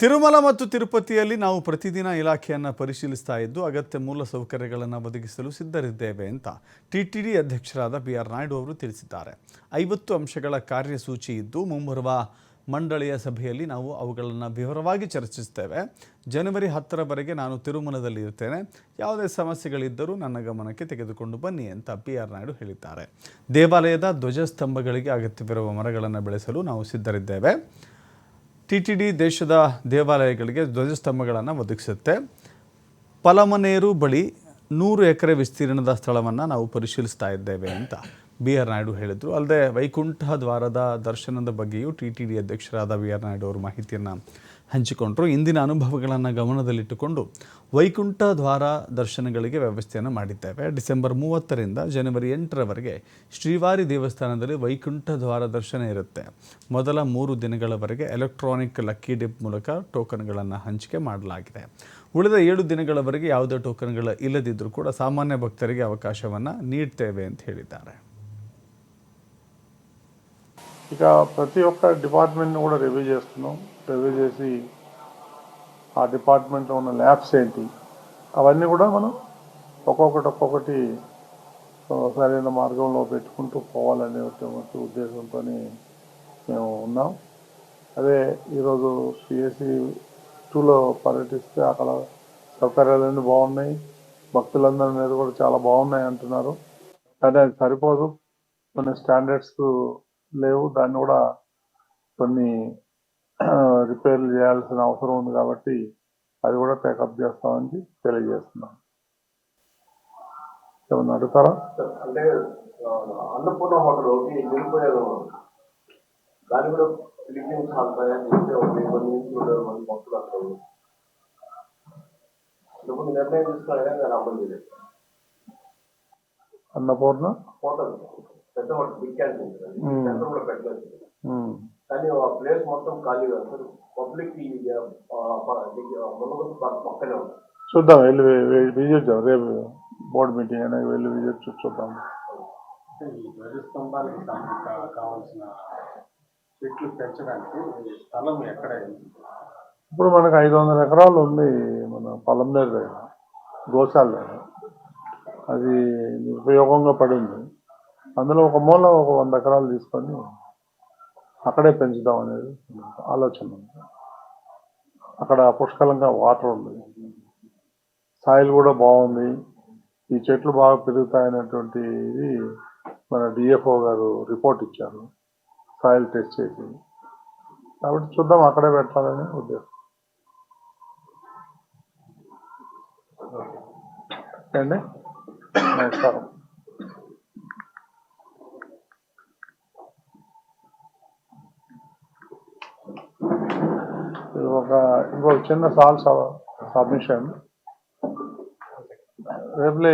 ತಿರುಮಲ ಮತ್ತು ತಿರುಪತಿಯಲ್ಲಿ ನಾವು ಪ್ರತಿದಿನ ಇಲಾಖೆಯನ್ನು ಪರಿಶೀಲಿಸ್ತಾ ಇದ್ದು ಅಗತ್ಯ ಮೂಲಸೌಕರ್ಯಗಳನ್ನು ಒದಗಿಸಲು ಸಿದ್ಧರಿದ್ದೇವೆ ಅಂತ ಟಿಟಿಡಿ ಅಧ್ಯಕ್ಷರಾದ ಬಿ.ಆರ್. ನಾಯ್ಡು ಅವರು ತಿಳಿಸಿದ್ದಾರೆ. 50 ಅಂಶಗಳ ಕಾರ್ಯಸೂಚಿ ಇದ್ದು ಮುಂಬರುವ ಮಂಡಳಿಯ ಸಭೆಯಲ್ಲಿ ನಾವು ಅವುಗಳನ್ನು ವಿವರವಾಗಿ ಚರ್ಚಿಸುತ್ತೇವೆ. ಜನವರಿ 10ರವರೆಗೆ ನಾನು ತಿರುಮಲದಲ್ಲಿ ಇರ್ತೇನೆ. ಯಾವುದೇ ಸಮಸ್ಯೆಗಳಿದ್ದರೂ ನನ್ನ ಗಮನಕ್ಕೆ ತೆಗೆದುಕೊಂಡು ಬನ್ನಿ ಅಂತ ಬಿ.ಆರ್. ನಾಯ್ಡು ಹೇಳಿದ್ದಾರೆ. ದೇವಾಲಯದ ಧ್ವಜಸ್ತಂಭಗಳಿಗೆ ಅಗತ್ಯವಿರುವ ಮರಗಳನ್ನು ಬೆಳೆಸಲು ನಾವು ಸಿದ್ಧರಿದ್ದೇವೆ. ಟಿಟಿಡಿ ದೇಶದ ದೇವಾಲಯಗಳಿಗೆ ಧ್ವಜಸ್ತಂಭಗಳನ್ನು ಒದಗಿಸುತ್ತೆ. ಪಲಮನೇರು ಬಳಿ 100 ಎಕರೆ ವಿಸ್ತೀರ್ಣದ ಸ್ಥಳವನ್ನು ನಾವು ಪರಿಶೀಲಿಸ್ತಾ ಇದ್ದೇವೆ ಅಂತ ಬಿ.ಆರ್. ನಾಯ್ಡು ಹೇಳಿದರು. ಅಲ್ಲದೆ ವೈಕುಂಠ ದ್ವಾರದ ದರ್ಶನದ ಬಗ್ಗೆಯೂ ಟಿಟಿಡಿ ಅಧ್ಯಕ್ಷರಾದ ಬಿ.ಆರ್. ನಾಯ್ಡು ಅವರು ಮಾಹಿತಿಯನ್ನು ಹಂಚಿಕೊಂಡರು. ಇಂದಿನ ಅನುಭವಗಳನ್ನು ಗಮನದಲ್ಲಿಟ್ಟುಕೊಂಡು ವೈಕುಂಠ ದ್ವಾರ ದರ್ಶನಗಳಿಗೆ ವ್ಯವಸ್ಥೆಯನ್ನು ಮಾಡಿದ್ದೇವೆ. ಡಿಸೆಂಬರ್ 30ರಿಂದ ಜನವರಿ 8ರವರೆಗೆ ಶ್ರೀವಾರಿ ದೇವಸ್ಥಾನದಲ್ಲಿ ವೈಕುಂಠ ದ್ವಾರ ದರ್ಶನ ಇರುತ್ತೆ. ಮೊದಲ 3 ದಿನಗಳವರೆಗೆ ಎಲೆಕ್ಟ್ರಾನಿಕ್ ಲಕ್ಕಿ ಡಿಪ್ ಮೂಲಕ ಟೋಕನ್ಗಳನ್ನು ಹಂಚಿಕೆ ಮಾಡಲಾಗಿದೆ. ಉಳಿದ 7 ದಿನಗಳವರೆಗೆ ಯಾವುದೇ ಟೋಕನ್ಗಳು ಇಲ್ಲದಿದ್ದರೂ ಕೂಡ ಸಾಮಾನ್ಯ ಭಕ್ತರಿಗೆ ಅವಕಾಶವನ್ನು ನೀಡ್ತೇವೆ ಅಂತ ಹೇಳಿದ್ದಾರೆ. ఇక ప్రతి ఒక్క డిపార్ట్మెంట్ని కూడా రివ్యూ చేస్తున్నాం. రివ్యూ చేసి ఆ డిపార్ట్మెంట్లో ఉన్న ల్యాబ్స్ ఏంటి అవన్నీ కూడా మనం ఒక్కొక్కటి సరైన మార్గంలో పెట్టుకుంటూ పోవాలనేటువంటి ఉద్దేశంతో మేము ఉన్నాం. అదే ఈరోజు పిఎస్సి 2లో పర్యటిస్తే అక్కడ సౌకర్యాలన్నీ బాగున్నాయి, భక్తులందరి మీద కూడా చాలా బాగున్నాయి అంటున్నారు. కానీ అది సరిపోదు, కొన్ని స్టాండర్డ్స్ లేవు, దాన్ని కూడా కొన్ని రిపేర్లు చేయాల్సిన అవసరం ఉంది. కాబట్టి అది కూడా టేకప్ చేస్తామని తెలియజేస్తున్నాం. ఏమన్నా అడుగుతారా? అంటే అన్నపూర్ణ హోటల్ ఒకటి నిరుపయోగం, దాన్ని కూడా ఫిలిపిన్స్ కొన్ని భక్తులు వస్తారు. ఇప్పుడు నిర్ణయం తీసుకున్నా నేను అర్థం చేయలేదు. అన్నపూర్ణ హోటల్ పెద్ద హోటల్ బిగ్ క్యాంటీన్ సెంటర్ కూడా పెట్టలేదు, కానీ ఆ ప్లేస్ మొత్తం ఖాళీగా సార్. పబ్లిక్ పక్కనే ఉంది. చూద్దాం, వెళ్ళి విజిట్ చేద్దాం. రేపు బోర్డు మీటింగ్ అయినా వెళ్ళి విజిట్ చూద్దాం. ఈ ధ్వజస్తంభాలకు కావాల్సిన చెట్లు పెంచడానికి స్థలం ఎక్కడ? ఇప్పుడు మనకు 500 ఎకరాలు ఉంది మన పలంనేరు దగ్గర, గోశాల దగ్గర. అది ఉపయోగంగా పడింది. అందులో ఒక మూల ఒక 100 ఎకరాలు తీసుకొని అక్కడే పెంచుదాం అనేది ఆలోచన ఉంది. అక్కడ పుష్కలంగా వాటర్ ఉంది, సాయిల్ కూడా బాగుంది, ఈ చెట్లు బాగా పెరుగుతాయనేటువంటిది మన డిఎఫ్ఓ గారు రిపోర్ట్ ఇచ్చారు, సాయిల్ టెస్ట్ చేసి. కాబట్టి చూద్దాం, అక్కడే పెట్టాలని ఉద్దేశం. అండి, నమస్కారం. ఇంకొక చిన్న సాల్ సబ్మిషన్ రేపులే